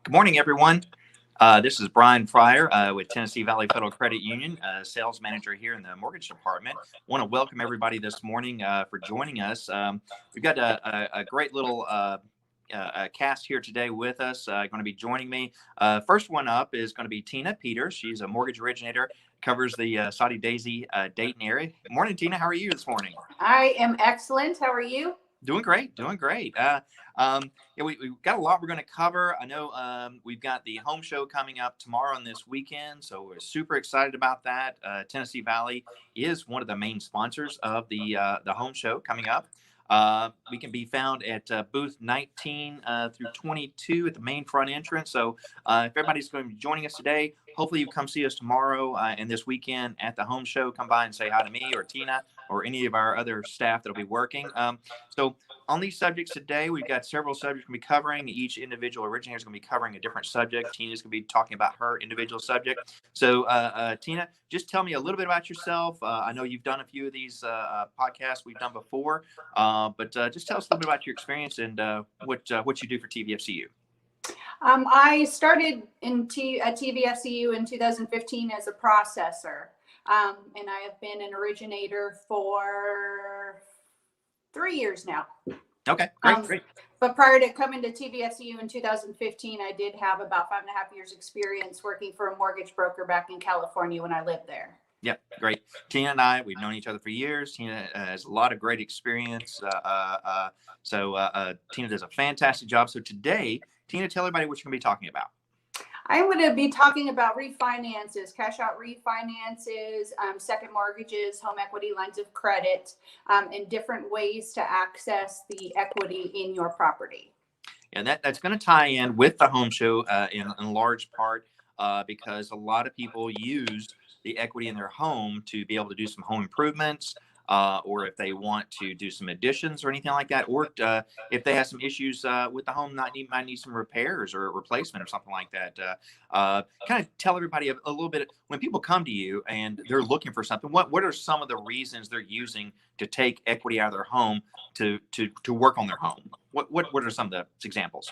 Good morning, everyone. This is Brian Fryer with Tennessee Valley Federal Credit Union, sales manager here in the mortgage department. Want to welcome everybody this morning for joining us. We've got a great little cast here today with us. Going to be joining me. First one up is going to be Tina Peters. She's a mortgage originator, covers the Soddy Daisy Dayton area. Good morning, Tina. How are you this morning? I am excellent. How are you? Doing great, doing great. We've got a lot we're going to cover. I know we've got the home show coming up tomorrow and this weekend, so we're super excited about that. Tennessee Valley is one of the main sponsors of the home show coming up. We can be found at booth 19 through 22 at the main front entrance. So if everybody's going to be joining us today, hopefully you come see us tomorrow and this weekend at the home show. Come by and say hi to me or Tina or any of our other staff that'll be working. So on these subjects today, we've got several subjects we're going to be covering. Each individual originator is going to be covering a different subject. Tina's going to be talking about her individual subject. So Tina, just tell me a little bit about yourself. I know you've done a few of these podcasts we've done before, but just tell us a little bit about your experience and what you do for TVFCU. I started at TVFCU in 2015 as a processor, and I have been an originator for 3 years now. Okay, great. But prior to coming to TVFCU in 2015, I did have about 5.5 years experience working for a mortgage broker back in California when I lived there. Yep, great. Tina and I, we've known each other for years. Tina has a lot of great experience. So Tina does a fantastic job. So today, Tina, tell everybody what you're going to be talking about. I'm going to be talking about refinances, cash out refinances, second mortgages, home equity lines of credit, and different ways to access the equity in your property. And that's going to tie in with the home show in large part because a lot of people use the equity in their home to be able to do some home improvements, or if they want to do some additions or anything like that, or if they have some issues with the home, might need some repairs or replacement or something like that. Kind of tell everybody a little bit when people come to you and they're looking for something. What are some of the reasons they're using to take equity out of their home to work on their home? What are some of the examples?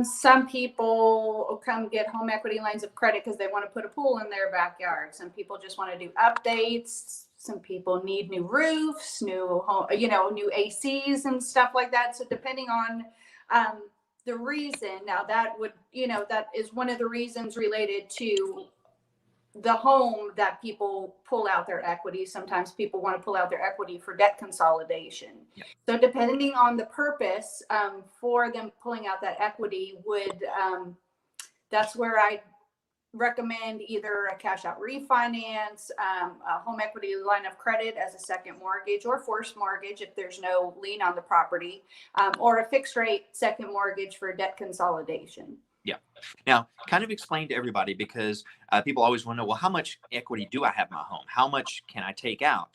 Some people come get home equity lines of credit because they want to put a pool in their backyard. Some people just want to do updates. Some people need new roofs, new ACs and stuff like that. So depending on the reason, now that is one of the reasons related to the home that people pull out their equity. Sometimes people want to pull out their equity for debt consolidation. Yeah. So depending on the purpose for them pulling out that equity that's where I recommend either a cash out refinance, a home equity line of credit as a second mortgage or forced mortgage if there's no lien on the property, or a fixed rate second mortgage for debt consolidation. Yeah. Now, kind of explain to everybody because people always want to know, well, how much equity do I have in my home? How much can I take out?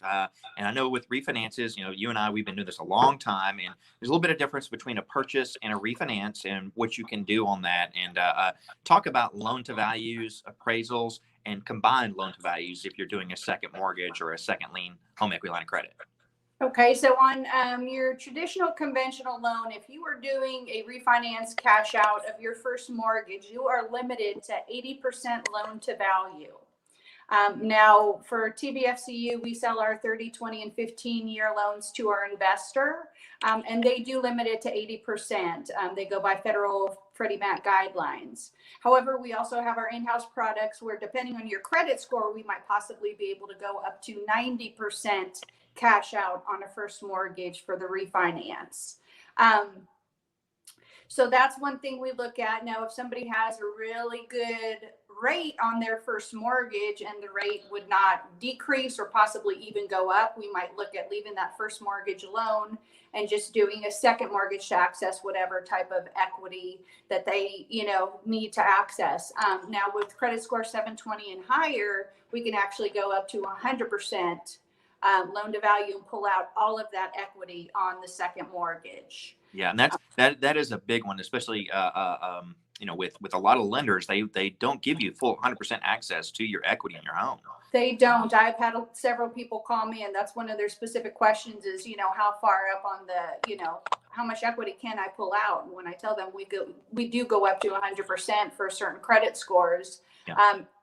And I know with refinances, you and I, we've been doing this a long time, and there's a little bit of difference between a purchase and a refinance and what you can do on that. And talk about loan to values, appraisals, and combined loan to values if you're doing a second mortgage or a second lien home equity line of credit. Okay, so on your traditional conventional loan, if you are doing a refinance cash out of your first mortgage, you are limited to 80% loan to value. Now, for TVFCU, we sell our 30, 20, and 15-year loans to our investor, and they do limit it to 80%. They go by federal Freddie Mac guidelines. However, we also have our in-house products where, depending on your credit score, we might possibly be able to go up to 90% cash out on a first mortgage for the refinance. So that's one thing we look at. Now, if somebody has a really good rate on their first mortgage and the rate would not decrease or possibly even go up, we might look at leaving that first mortgage alone and just doing a second mortgage to access whatever type of equity that they, need to access. Now, with credit score 720 and higher, we can actually go up to 100% loan to value and pull out all of that equity on the second mortgage. Yeah, and that is a big one, especially with a lot of lenders, they don't give you full 100% access to your equity in your home. They don't. I've had several people call me, and that's one of their specific questions is, how far up on the, how much equity can I pull out? And when I tell them we do go up to 100% for certain credit scores,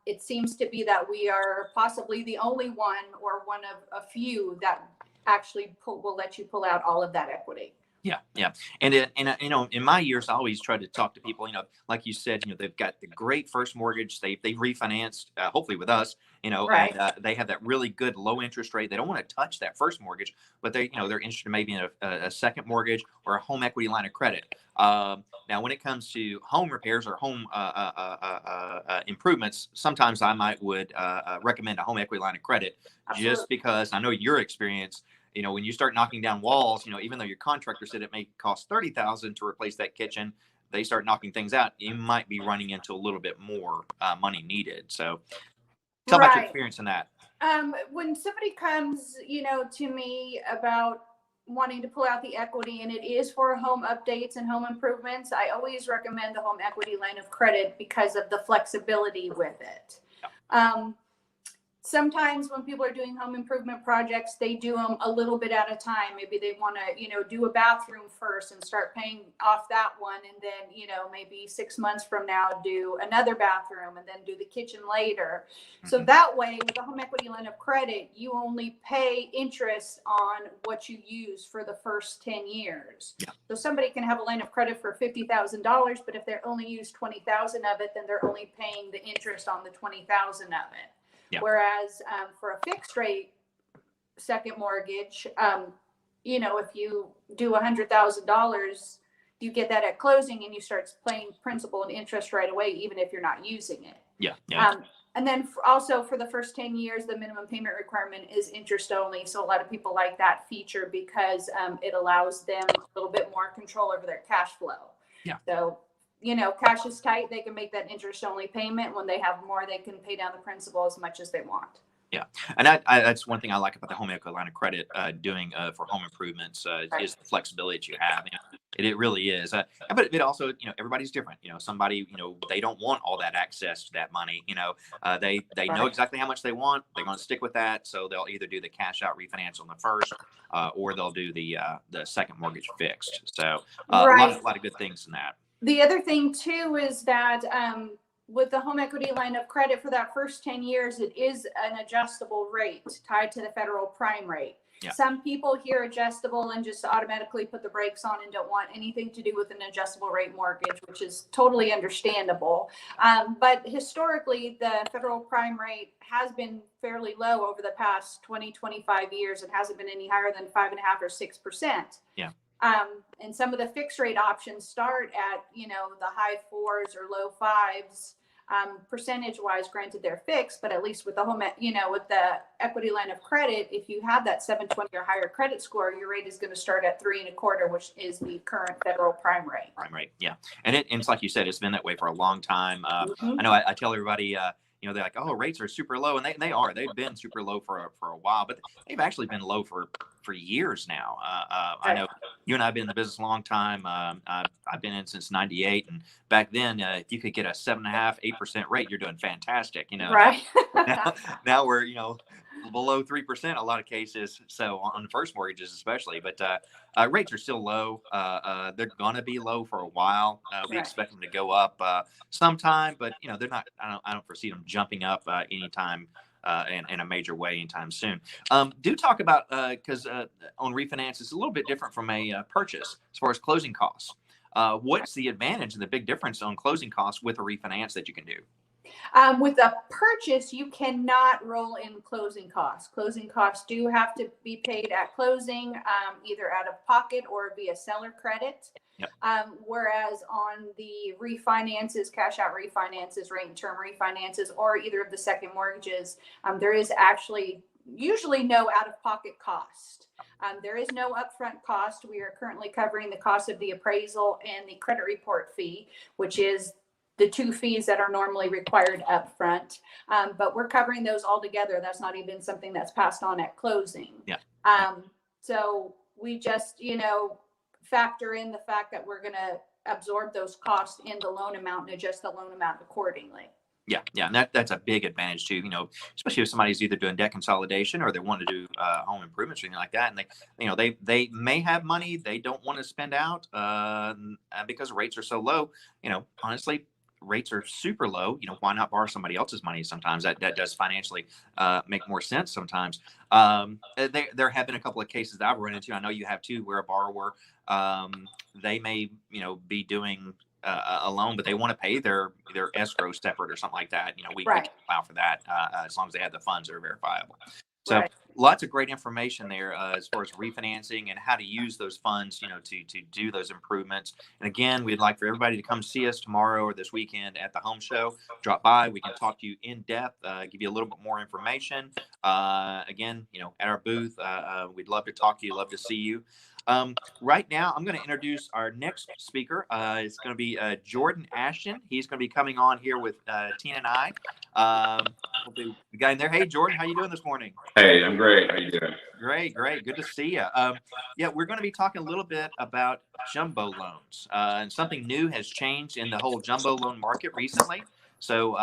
it seems to be that we are possibly the only one or one of a few that actually will let you pull out all of that equity. Yeah. And in my years, I always try to talk to people, like you said, they've got the great first mortgage. They've refinanced, hopefully with us, Right. and they have that really good low interest rate. They don't want to touch that first mortgage, but they're interested maybe in a second mortgage or a home equity line of credit. Now, when it comes to home repairs or home improvements, sometimes I would recommend a home equity line of credit. Absolutely. Just because I know your experience. When you start knocking down walls, even though your contractor said it may cost $30,000 to replace that kitchen, they start knocking things out. You might be running into a little bit more money needed. So, tell about your experience in that. When somebody comes, to me about wanting to pull out the equity, and it is for home updates and home improvements, I always recommend the home equity line of credit because of the flexibility with it. Yeah. Sometimes when people are doing home improvement projects, they do them a little bit at a time. Maybe they want to, do a bathroom first and start paying off that one. And then, maybe 6 months from now, do another bathroom and then do the kitchen later. Mm-hmm. So that way, with a home equity line of credit, you only pay interest on what you use for the first 10 years. Yeah. So somebody can have a line of credit for $50,000, but if they're only used 20,000 of it, then they're only paying the interest on the 20,000 of it. Yeah. Whereas for a fixed rate second mortgage, if you do $100,000, you get that at closing and you start paying principal and interest right away, even if you're not using it. Yeah. And then also for the first 10 years, the minimum payment requirement is interest only. So a lot of people like that feature because it allows them a little bit more control over their cash flow. Yeah. So cash is tight. They can make that interest only payment. When they have more, they can pay down the principal as much as they want. Yeah. And that's one thing I like about the home equity line of credit doing for home improvements is the flexibility that you have. It really is. But it also, everybody's different. Somebody, they don't want all that access to that money. They know exactly how much they want. They're going to stick with that. So they'll either do the cash out refinance on the first or they'll do the second mortgage fixed. So a lot of good things in that. The other thing, too, is that with the home equity line of credit for that first 10 years, it is an adjustable rate tied to the federal prime rate. Yeah. Some people hear adjustable and just automatically put the brakes on and don't want anything to do with an adjustable rate mortgage, which is totally understandable. But historically, the federal prime rate has been fairly low over the past 20, 25 years. It hasn't been any higher than 5.5 or 6%. Yeah. And some of the fixed rate options start at, the high 4s or low 5s, percentage wise. Granted, they're fixed, but at least with the home, with the equity line of credit, if you have that 720 or higher credit score, your rate is going to start at 3.25, which is the current federal prime rate. Prime rate, yeah. And it's like you said, it's been that way for a long time. Mm-hmm. I know I tell everybody, they're like, oh, rates are super low, and they are. They've been super low for a while, but they've actually been low for years now. I know you and I have been in the business a long time. I've been in since '98, and back then, if you could get a 7.5%, 8% rate, you're doing fantastic. Right. now we're below 3% a lot of cases. So on first mortgages especially, but rates are still low. They're gonna be low for a while. We expect them to go up sometime, but they're not. I don't foresee them jumping up anytime in a major way anytime soon. Do talk about because on refinance it's a little bit different from a purchase as far as closing costs. What's the advantage and the big difference on closing costs with a refinance that you can do? With a purchase, you cannot roll in closing costs. Closing costs do have to be paid at closing, either out of pocket or via seller credit. Yep. Whereas on the refinances, cash out refinances, rate and term refinances, or either of the second mortgages, there is actually usually no out-of-pocket cost. There is no upfront cost. We are currently covering the cost of the appraisal and the credit report fee, which is the two fees that are normally required up front. But we're covering those all together. That's not even something that's passed on at closing. Yeah. So we just, factor in the fact that we're going to absorb those costs in the loan amount and adjust the loan amount accordingly. Yeah, and that's a big advantage too. Especially if somebody's either doing debt consolidation or they want to do home improvements or anything like that, and they may have money they don't want to spend out because rates are so low. Honestly, rates are super low. Why not borrow somebody else's money? Sometimes that does financially make more sense. Sometimes there have been a couple of cases that I've run into. I know you have too, where a borrower they may be doing a loan, but they want to pay their escrow separate or something like that. We can allow for that as long as they have the funds that are verifiable. So lots of great information there as far as refinancing and how to use those funds, to do those improvements. And again, we'd like for everybody to come see us tomorrow or this weekend at the home show. Drop by. We can talk to you in depth, give you a little bit more information. Again, at our booth, we'd love to talk to you. Love to see you. Right now, I'm going to introduce our next speaker. It's going to be Jordan Ashton. He's going to be coming on here with Tina and I. Hopefully the guy in there. Hey, Jordan, how you doing this morning? Hey, I'm great. How you doing? Great. Good to see you. We're going to be talking a little bit about jumbo loans. And something new has changed in the whole jumbo loan market recently. So,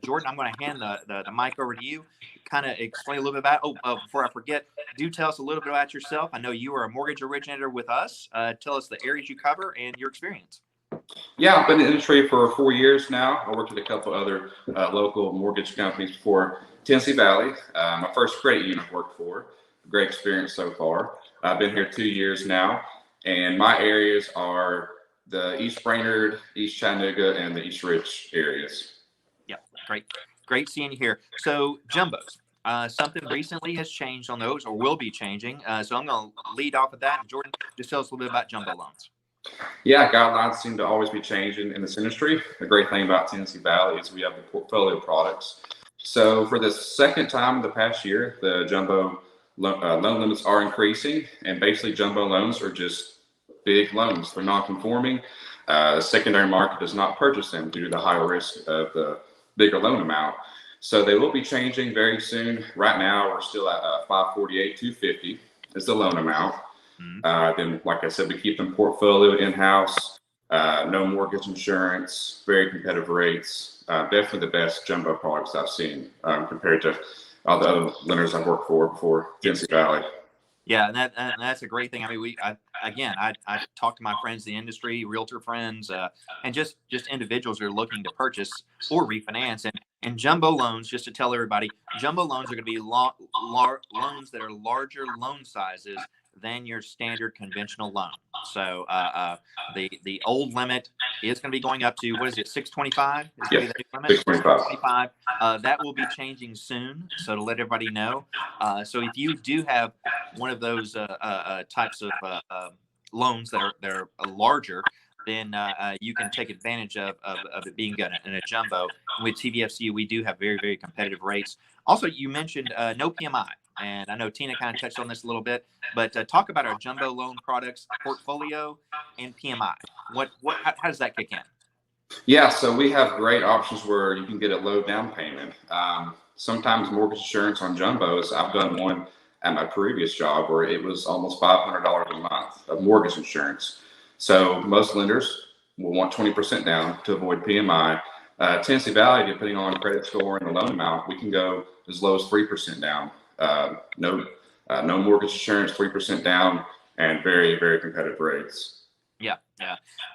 Jordan, I'm going to hand the mic over to you. Kind of explain a little bit about. Before I forget, do tell us a little bit about yourself. I know you are a mortgage originator with us. Tell us the areas you cover and your experience. Yeah, I've been in the industry for 4 years now. I worked with a couple other local mortgage companies before Tennessee Valley. My first credit union I worked for. Great experience so far. I've been here 2 years now, and my areas are the East Brainerd, East Chattanooga, and the East Rich areas. Yeah, great seeing you here. So jumbos. Something recently has changed on those, or will be changing. So I'm going to lead off with that. And Jordan, just tell us a little bit about jumbo loans. Yeah, guidelines seem to always be changing in this industry. The great thing about Tennessee Valley is we have the portfolio products. So for the second time in the past year, the jumbo loan limits are increasing, and basically jumbo loans are just big loans. They're non-conforming. The secondary market does not purchase them due to the high risk of the bigger loan amount. So they will be changing very soon. Right now, we're still at 548, 250 is the loan amount. Then, like I said, we keep them portfolio in-house, no mortgage insurance, very competitive rates. Definitely the best jumbo products I've seen compared to all the other lenders I've worked for before Tennessee Valley. Yeah, and that's a great thing. I mean, I talk to my friends in the industry, realtor friends, and just individuals who are looking to purchase or refinance. And jumbo loans, just to tell everybody, jumbo loans are going to be loans that are larger loan sizes than your standard conventional loan. So the old limit is going to be going up to, what is it, 625? Is going to be the new limit? 625. That will be changing soon. So to let everybody know. So if you do have one of those types of loans that are larger, then you can take advantage of it being in a jumbo. With TVFCU, we do have very, very competitive rates. Also, you mentioned no PMI. And I know Tina kind of touched on this a little bit, but talk about our jumbo loan products, portfolio, and PMI. How does that kick in? Yeah, so we have great options where you can get a low down payment. Sometimes mortgage insurance on jumbos, I've done one at my previous job where it was almost $500 a month of mortgage insurance. So most lenders will want 20% down to avoid PMI. Tennessee Valley, depending on credit score and the loan amount, we can go as low as 3% down. No mortgage insurance, 3% down, and very, very competitive rates. Yeah.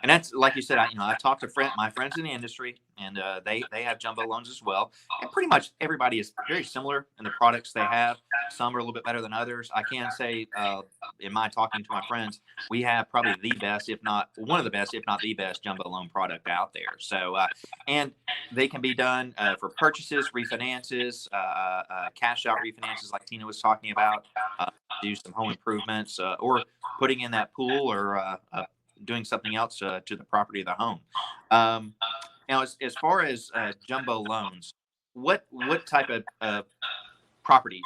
And that's, like you said, I talked to my friends in the industry, and they have jumbo loans as well. And pretty much everybody is very similar in the products they have. Some are a little bit better than others. I can say, in my talking to my friends, we have probably the best, if not one of the best, if not the best jumbo loan product out there. So, and they can be done for purchases, refinances, cash out refinances like Tina was talking about, do some home improvements, or putting in that pool, or doing something else to the property of the home. Now, as far as jumbo loans, what type of properties,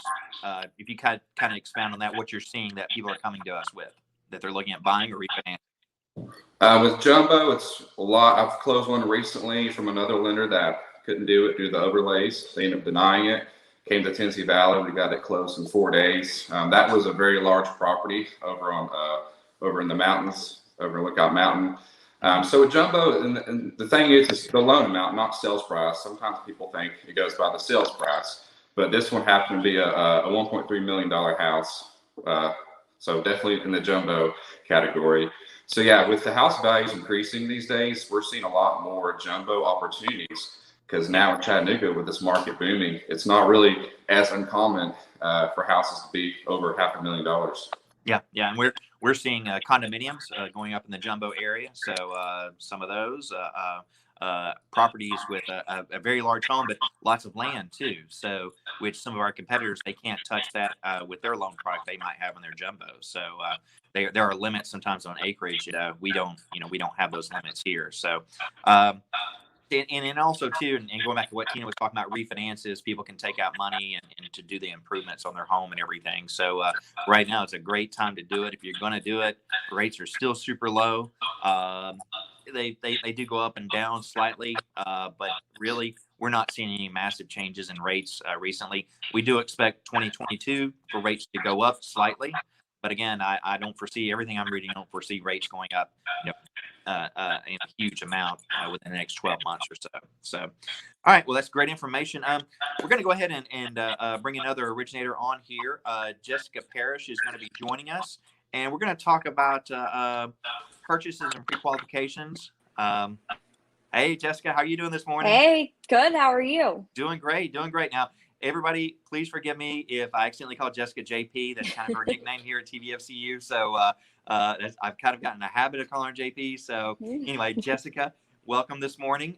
if you kind of expound on that, what you're seeing that people are coming to us with, that they're looking at buying or refinancing? With jumbo, it's a lot. I've closed one recently from another lender that couldn't do it due to the overlays. They ended up denying it. Came to Tennessee Valley. We got it closed in 4 days. That was a very large property over in the mountains, over Lookout Mountain. So with jumbo, and the thing is the loan amount, not sales price. Sometimes people think it goes by the sales price, but this one happened to be a $1.3 million house. So definitely in the jumbo category. So yeah, with the house values increasing these days, we're seeing a lot more jumbo opportunities because now in Chattanooga, with this market booming, it's not really as uncommon for houses to be over $500,000. Yeah, yeah, and we're seeing condominiums going up in the jumbo area. So some of those properties with a very large home, but lots of land too. So which some of our competitors, they can't touch that with their loan product they might have in their jumbo. So there are limits sometimes on acreage. We don't have those limits here. So. And also too, and going back to what Tina was talking about, refinances, people can take out money and to do the improvements on their home and everything. So right now it's a great time to do it. If you're going to do it, rates are still super low. They do go up and down slightly, but really we're not seeing any massive changes in rates recently. We do expect 2022 for rates to go up slightly. But again, I don't foresee everything I'm reading. I don't foresee rates going up, in a huge amount within the next 12 months or so. So, all right. Well, that's great information. We're going to go ahead and bring another originator on here. Jessica Parrish is going to be joining us, and we're going to talk about purchases and pre-qualifications. Hey, Jessica, how are you doing this morning? Hey, good. How are you? Doing great. Doing great. Now, everybody, please forgive me if I accidentally called Jessica JP. That's kind of her nickname here at TVFCU. So I've kind of gotten a habit of calling her JP. So anyway, Jessica, welcome this morning.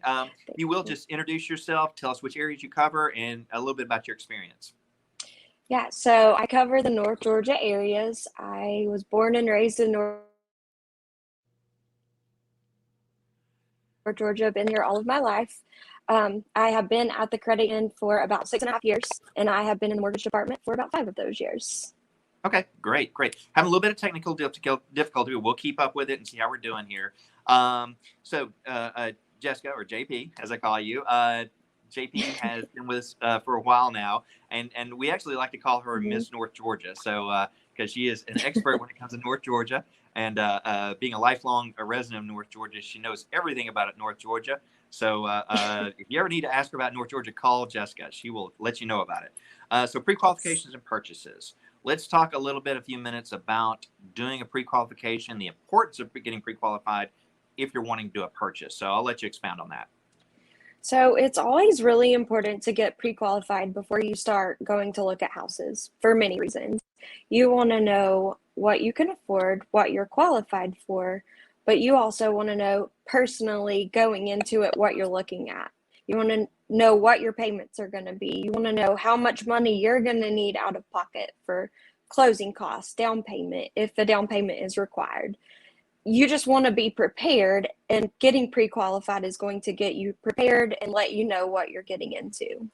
You will just introduce yourself, tell us which areas you cover, and a little bit about your experience. Yeah, so I cover the North Georgia areas. I was born and raised in North Georgia, been here all of my life. I have been at the credit union for about 6.5 years, and I have been in the mortgage department for about 5 of those years. Okay, great. Having a little bit of technical difficulty. We'll keep up with it and see how we're doing here. So Jessica, or JP, as I call you, JP has been with us for a while now, and we actually like to call her Miss North Georgia. So because she is an expert when it comes to North Georgia, and being a lifelong resident of North Georgia, she knows everything about North Georgia. So if you ever need to ask her about North Georgia, call Jessica. She will let you know about it. So pre-qualifications and purchases. Let's talk a few minutes about doing a pre-qualification, the importance of getting pre-qualified if you're wanting to do a purchase. So I'll let you expound on that. So it's always really important to get pre-qualified before you start going to look at houses for many reasons. You want to know what you can afford, what you're qualified for, but you also want to know personally going into it what you're looking at. You want to know what your payments are going to be. You want to know how much money you're going to need out of pocket for closing costs, down payment, if the down payment is required. You just want to be prepared, and getting pre-qualified is going to get you prepared and let you know what you're getting into.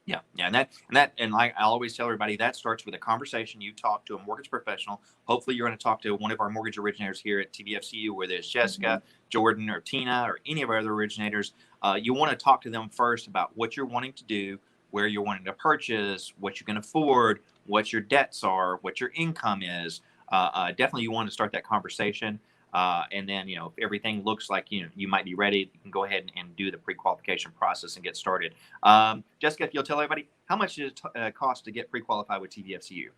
Yeah, and like I always tell everybody, that starts with a conversation. You talk to a mortgage professional. Hopefully, you're going to talk to one of our mortgage originators here at TVFCU, whether it's Jessica, Jordan, or Tina, or any of our other originators. You want to talk to them first about what you're wanting to do, where you're wanting to purchase, what you can afford, what your debts are, what your income is. Definitely, you want to start that conversation. And then, if everything looks like, you might be ready, you can go ahead and do the pre-qualification process and get started. Jessica, if you'll tell everybody, how much does it cost to get pre-qualified with TVFCU?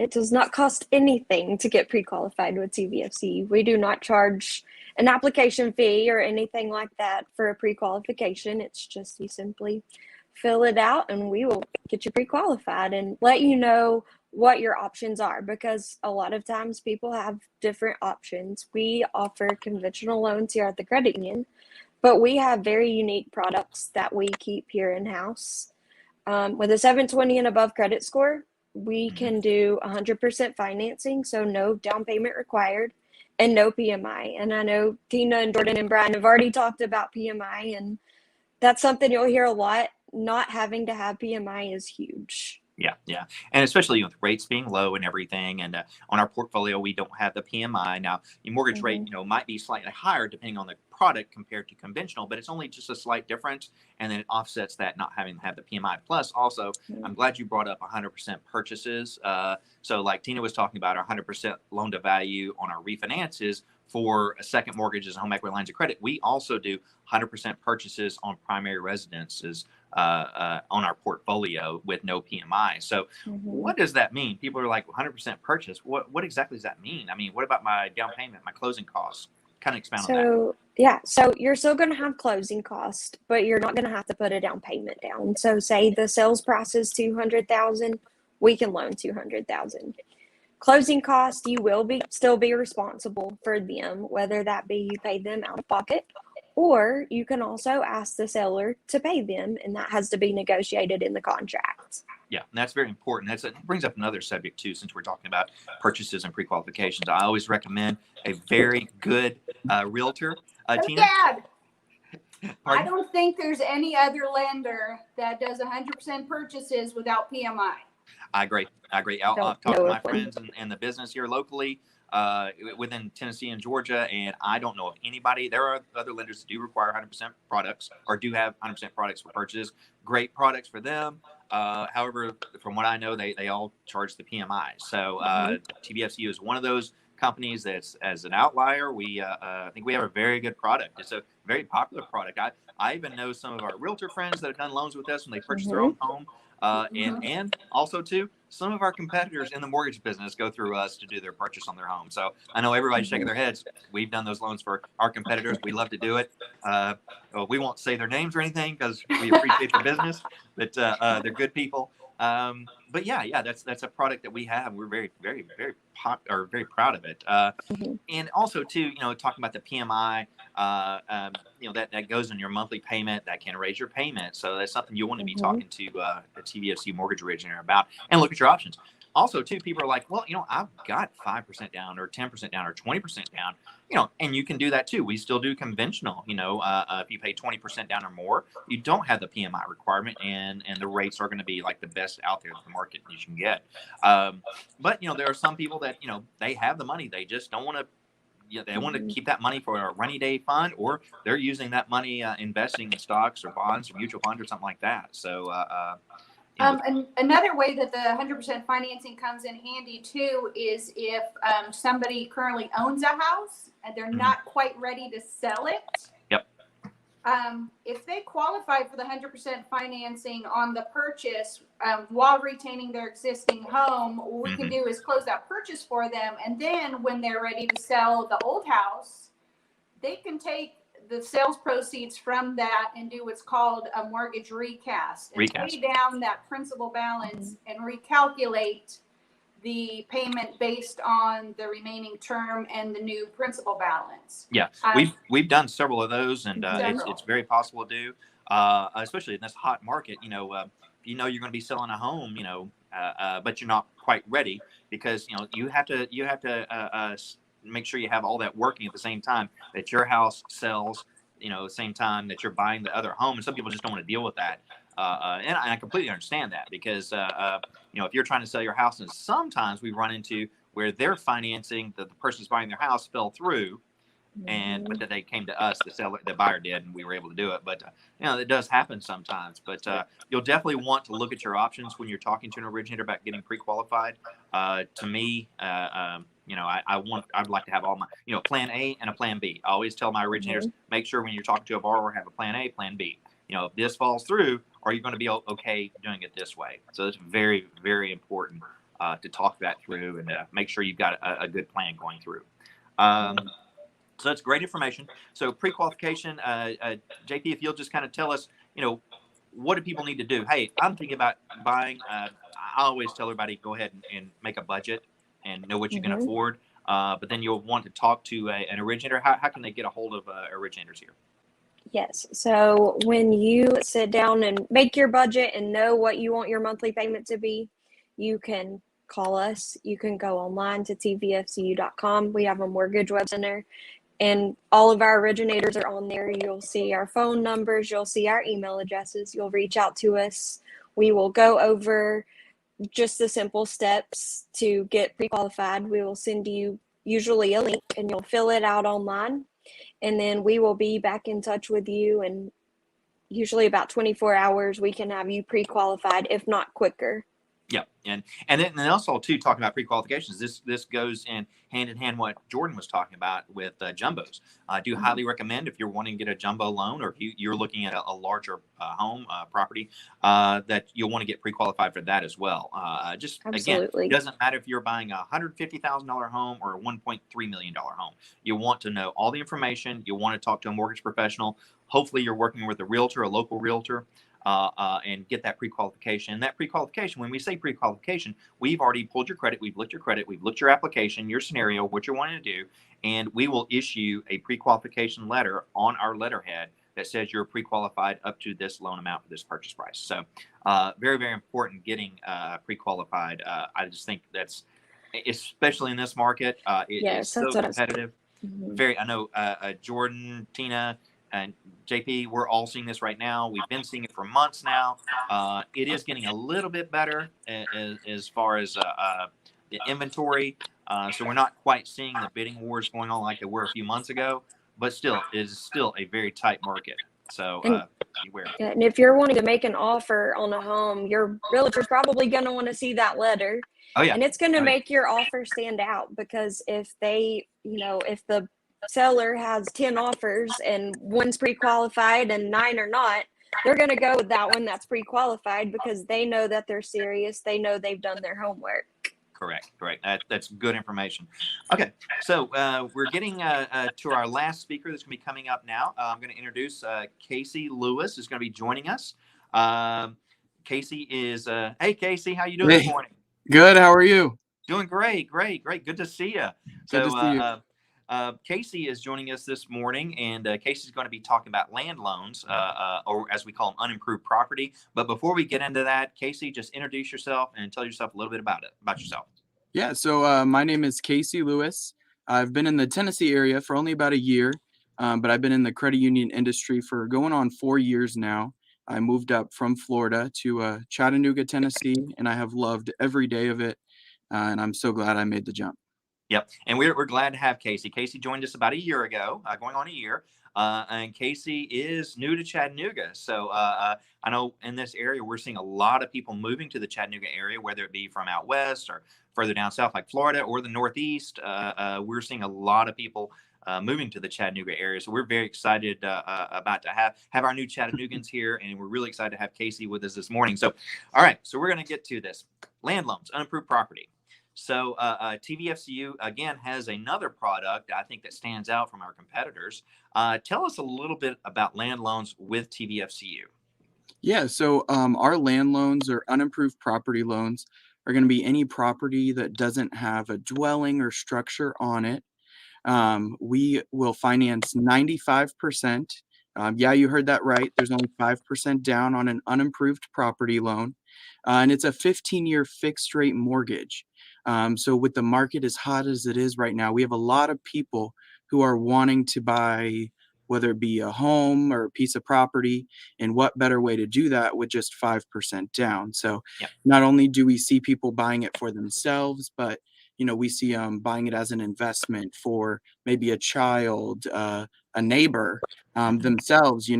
It does not cost anything to get pre-qualified with TVFCU. We do not charge an application fee or anything like that for a pre-qualification. It's just you simply fill it out and we will get you pre-qualified and let you know what your options are, because a lot of times people have different options. We offer conventional loans here at the credit union, but we have very unique products that we keep here in-house. With a 720 and above credit score, we can do 100% financing, so no down payment required and no PMI. And I know Tina and Jordan and Brian have already talked about PMI, and that's something you'll hear a lot. Not having to have PMI is huge. Yeah. And especially with rates being low and everything. And on our portfolio, we don't have the PMI. Now, your mortgage rate, might be slightly higher depending on the product compared to conventional, but it's only just a slight difference. And then it offsets that not having to have the PMI. Plus, also, I'm glad you brought up 100% purchases. So like Tina was talking about, our 100% loan to value on our refinances for second mortgages and home equity lines of credit, we also do 100% purchases on primary residences on our portfolio with no PMI. So what does that mean? People are like, 100% purchase. What exactly does that mean? I mean, what about my down payment, my closing costs? Kind of expound on that. Yeah, so you're still going to have closing costs, but you're not going to have to put a down payment down. So say the sales price is $200,000, we can loan $200,000. Closing costs, you will still be responsible for them, whether that be you pay them out of pocket, or you can also ask the seller to pay them, and that has to be negotiated in the contract. Yeah, and that's very important. That brings up another subject too, since we're talking about purchases and pre-qualifications. I always recommend a very good realtor. Tina? Dad, I don't think there's any other lender that does 100% purchases without PMI. I agree. I'll talk to my friends in the business here locally within Tennessee and Georgia, and I don't know of anybody. There are other lenders that do require 100% products or do have 100% products for purchases. Great products for them. However, from what I know, they all charge the PMI. So TVFCU is one of those companies that's as an outlier. We I think we have a very good product. It's a very popular product. I even know some of our realtor friends that have done loans with us when they purchased their own home. And also too, some of our competitors in the mortgage business go through us to do their purchase on their home. So I know everybody's shaking their heads. We've done those loans for our competitors. We love to do it. We won't say their names or anything because we appreciate their business, but they're good people. But yeah, that's a product that we have. We're very, very, very very proud of it. And also too, talking about the PMI, that goes in your monthly payment, that can raise your payment. So that's something you want to be talking to a TVFCU mortgage originator about, and look at your options. Also too, people are like, well, I've got 5% down or 10% down or 20% down, and you can do that too. We still do conventional, if you pay 20% down or more, you don't have the PMI requirement, and the rates are going to be like the best out there in the market you can get. But, there are some people that, they have the money. They just don't want to, they want to keep that money for a rainy day fund, or they're using that money investing in stocks or bonds or mutual funds or something like that. So, and another way that the 100% financing comes in handy too is if somebody currently owns a house and they're not quite ready to sell it. Yep. If they qualify for the 100% financing on the purchase while retaining their existing home, what we can do is close that purchase for them. And then when they're ready to sell the old house, they can take the sales proceeds from that and do what's called a mortgage recast and pay down that principal balance and recalculate the payment based on the remaining term and the new principal balance. Yeah, we've done several of those, and it's very possible to do, especially in this hot market. If you're going to be selling a home, but you're not quite ready because you have to make sure you have all that working at the same time that your house sells, the same time that you're buying the other home. And some people just don't want to deal with that. And I completely understand that because, if you're trying to sell your house, and sometimes we run into where they're financing, the person's buying their house fell through, but then they came to us, the buyer did, and we were able to do it. But, it does happen sometimes. But you'll definitely want to look at your options when you're talking to an originator about getting pre-qualified. To me, I'd like to have all my, plan A and a plan B. I always tell my originators, make sure when you're talking to a borrower, have a plan A, plan B. If this falls through, are you going to be okay doing it this way? So it's very, very important to talk that through and make sure you've got a good plan going through. So that's great information. So pre-qualification, JP, if you'll just kind of tell us, what do people need to do? Hey, I'm thinking about buying. I always tell everybody, go ahead and make a budget and know what you can afford. But then you'll want to talk to an originator. How can they get a hold of originators here? Yes. So when you sit down and make your budget and know what you want your monthly payment to be, you can call us. You can go online to tvfcu.com. We have a mortgage web center, and all of our originators are on there. You'll see our phone numbers. You'll see our email addresses. You'll reach out to us. We will go over just the simple steps to get pre-qualified. We will send you usually a link, and you'll fill it out online. And then we will be back in touch with you, and usually about 24 hours we can have you pre-qualified, if not quicker. Yeah, and then also too, talking about pre-qualifications. This goes in hand what Jordan was talking about with jumbos. I do highly recommend, if you're wanting to get a jumbo loan, or if you're looking at a larger home property, that you'll want to get pre-qualified for that as well. Just again, Absolutely. it doesn't matter if you're buying a $150,000 home or a $1.3 million home. You want to know all the information. You want to talk to a mortgage professional. Hopefully, you're working with a realtor, a local realtor. And get that pre-qualification. That pre-qualification, when we say pre-qualification, we've already pulled your credit, we've looked your credit, we've looked your application, your scenario, what you're wanting to do, and we will issue a pre-qualification letter on our letterhead that says you're pre-qualified up to this loan amount for this purchase price. So very, very important getting pre-qualified. I just think that's, especially in this market, it's so competitive. I know Jordan, Tina, and JP, we're all seeing this right now. We've been seeing it for months now. It is getting a little bit better as far as the inventory. So we're not quite seeing the bidding wars going on like they were a few months ago, but still, it is still a very tight market. So beware. And if you're wanting to make an offer on a home, your realtor's probably going to want to see that letter. Oh, yeah. And it's going to make your offer stand out, because if they, if the seller has 10 offers and one's pre-qualified and 9 are not, they're going to go with that one that's pre-qualified, because they know that they're serious. They know they've done their homework. Correct. That's good information. Okay, so we're getting to our last speaker that's going to be coming up now. I'm going to introduce Casey Lewis is going to be joining us. Casey is, hey Casey, how you doing this morning? Good. How are you? Doing great. Good to see you. Good to see you. Casey is joining us this morning, and Casey's going to be talking about land loans, or as we call them, unimproved property. But before we get into that, Casey, just introduce yourself and tell yourself a little bit about yourself. Yeah. So my name is Casey Lewis. I've been in the Tennessee area for only about a year, but I've been in the credit union industry for going on 4 years now. I moved up from Florida to Chattanooga, Tennessee, and I have loved every day of it. And I'm so glad I made the jump. Yep. And we're glad to have Casey. Casey joined us about a year ago, going on a year. And Casey is new to Chattanooga. So I know in this area, we're seeing a lot of people moving to the Chattanooga area, whether it be from out west or further down south like Florida or the Northeast. We're seeing a lot of people moving to the Chattanooga area. So we're very excited about to have our new Chattanoogans here. And we're really excited to have Casey with us this morning. So, all right. So we're going to get to this. Land loans, unimproved property. So TVFCU, again, has another product, I think, that stands out from our competitors. Tell us a little bit about land loans with TVFCU. Yeah, so our land loans, or unimproved property loans, are going to be any property that doesn't have a dwelling or structure on it. We will finance 95%. Yeah, you heard that right. There's only 5% down on an unimproved property loan. And it's a 15-year fixed rate mortgage. So with the market as hot as it is right now, we have a lot of people who are wanting to buy, whether it be a home or a piece of property, and what better way to do that with just 5% down. So not only do we see people buying it for themselves, but we see them buying it as an investment for maybe a child, a neighbor, themselves.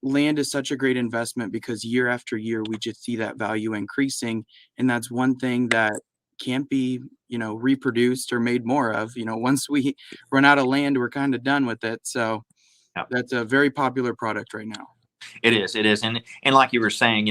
Land is such a great investment because year after year, we just see that value increasing. And that's one thing that can't be, reproduced or made more of. Once we run out of land, we're kind of done with it. So that's a very popular product right now. It is. And like you were saying,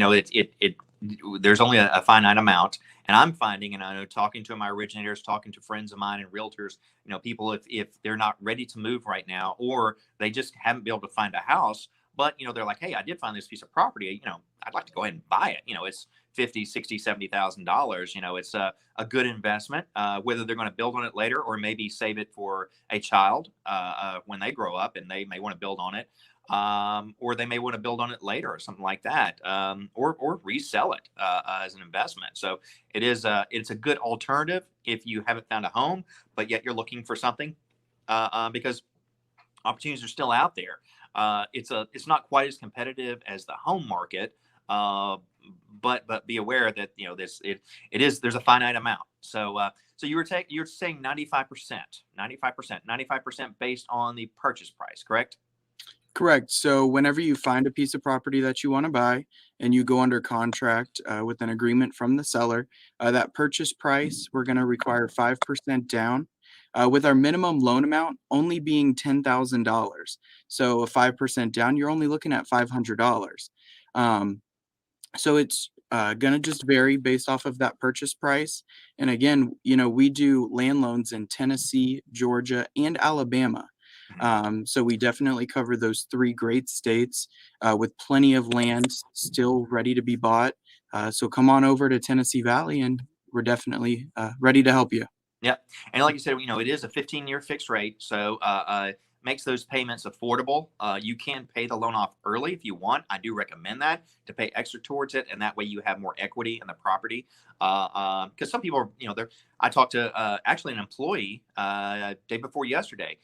there's only a finite amount. And I'm finding, and I know talking to my originators, talking to friends of mine and realtors, people, if they're not ready to move right now, or they just haven't been able to find a house, but, they're like, hey, I did find this piece of property, I'd like to go ahead and buy it. It's $50,000, $60,000, $70,000. It's a good investment, whether they're going to build on it later or maybe save it for a child when they grow up and they may want to build on it. Or they may want to build on it later or something like that, or resell it as an investment. So it's a good alternative if you haven't found a home, but yet you're looking for something, because opportunities are still out there. It's not quite as competitive as the home market, but be aware that there's a finite amount. So you're saying 95% based on the purchase price, correct? Correct. So whenever you find a piece of property that you want to buy and you go under contract with an agreement from the seller, that purchase price, we're going to require 5% down, with our minimum loan amount only being $10,000. So a 5% down, you're only looking at $500. So it's going to just vary based off of that purchase price. And again, we do land loans in Tennessee, Georgia, and Alabama. So we definitely cover those 3 great states with plenty of land still ready to be bought. So come on over to Tennessee Valley and we're definitely ready to help you. Yeah. And like you said, it is a 15-year fixed rate. So makes those payments affordable. You can pay the loan off early if you want. I do recommend that, to pay extra towards it. And that way you have more equity in the property. Because some people are, I talked to actually an employee day before yesterday.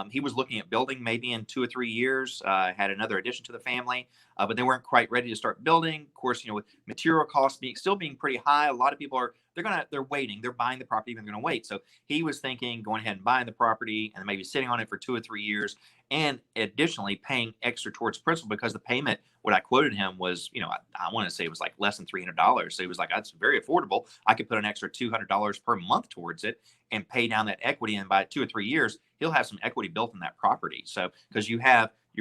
He was looking at building maybe in 2 or 3 years, had another addition to the family, but they weren't quite ready to start building. Of course, with material costs still being pretty high, a lot of people they're waiting, they're buying the property, and they're going to wait. So he was thinking going ahead and buying the property and maybe sitting on it for 2 or 3 years, and additionally paying extra towards principal, because the payment, what I quoted him was, I want to say it was like less than $300. So he was like, that's very affordable. I could put an extra $200 per month towards it and pay down that equity. And by 2 or 3 years, he'll have some equity built in that property. So, because you're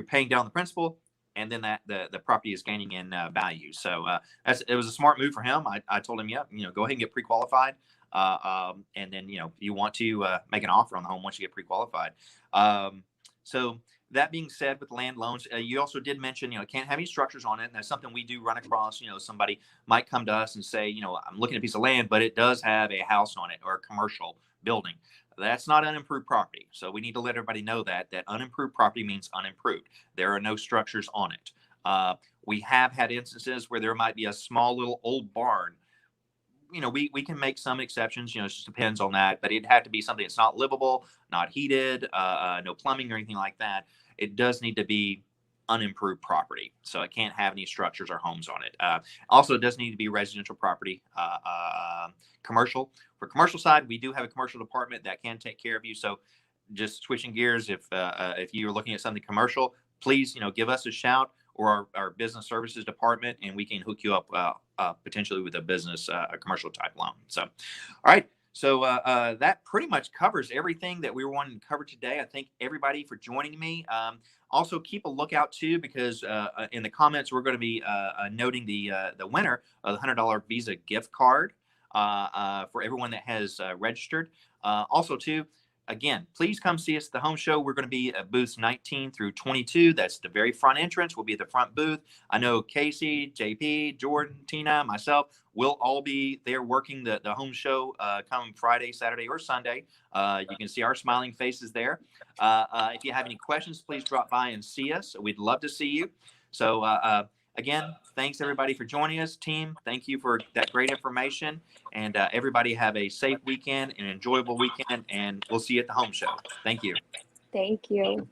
paying down the principal, and then the property is gaining in value. So it was a smart move for him. I told him, go ahead and get pre-qualified. And then, you want to make an offer on the home once you get pre-qualified. So that being said, with land loans, you also did mention, it can't have any structures on it. And that's something we do run across. Somebody might come to us and say, I'm looking at a piece of land, but it does have a house on it or a commercial building. That's not unimproved property. So we need to let everybody know that unimproved property means unimproved. There are no structures on it. We have had instances where there might be a small little old barn. We can make some exceptions, it just depends on that, but it'd have to be something that's not livable, not heated, no plumbing or anything like that. It does need to be unimproved property. So it can't have any structures or homes on it. Also, it does need to be residential property, commercial. For commercial side, we do have a commercial department that can take care of you. So just switching gears, if you're looking at something commercial, please, give us a shout, or our business services department, and we can hook you up potentially with a commercial type loan. So, all right. So that pretty much covers everything that we were wanting to cover today. I thank everybody for joining me. Also, keep a lookout too, because in the comments we're going to be noting the winner of the $100 Visa gift card for everyone that has registered. Also, too, again, please come see us at the home show. We're going to be at booths 19 through 22. That's the very front entrance. We'll be at the front booth. I know Casey, JP, Jordan, Tina, myself, we'll all be there working the home show come Friday, Saturday, or Sunday. You can see our smiling faces there. If you have any questions, please drop by and see us. We'd love to see you. So again, thanks everybody for joining us. Team, thank you for that great information. And everybody have a safe weekend, an enjoyable weekend, and we'll see you at the home show. Thank you. Thank you.